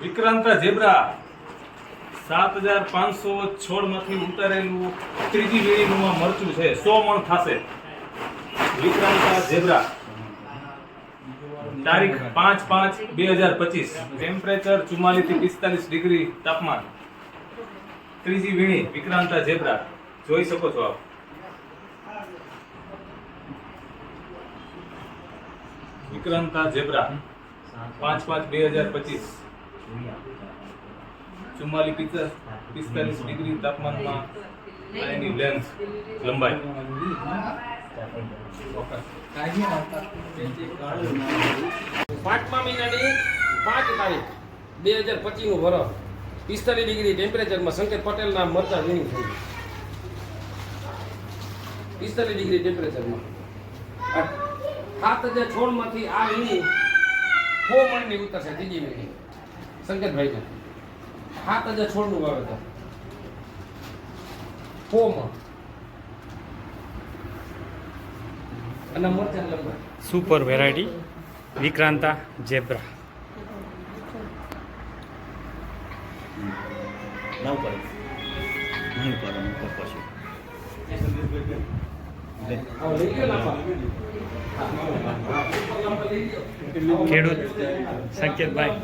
વિક્રાંતા zebra 7500 છોડમાંથી ઉતારેલું ત્રીજી વીણીનું આ મરચું છે. 100 મણ થશે. વિક્રાંતા ઝેબ્રા, તારીખ 5/5/2025, ટેમ્પરેચર 44 થી 45 ડિગ્રી તાપમાન. ત્રીજી વીણી વિક્રાંતા ઝેબ્રા જોઈ શકો છો આપ. વિક્રાંતા ઝેબ્રા 5/5/2025, 44-45 ડિગ્રી તાપમાનમાં એની લેન્થ લંબાઈ. 5મા મહિનાની 5 તારીખ 2025 નું વર્ષ, 45 ડિગ્રી ટેમ્પરેચરમાં સંકેત પટેલના મરચા વીણી થઈ. 45 ડિગ્રી ટેમ્પરેચરમાં 7000 છોડમાંથી આ વીણી 100 મણની ઉતરશે. ત્રીજી વીણી સંકેતભાઈને 7000 છોડનું વાવેતર, 100 મણ અને મરચા લંબાઈ. Super variety Vikranta zebra. ખેડૂત સંકેતભાઈ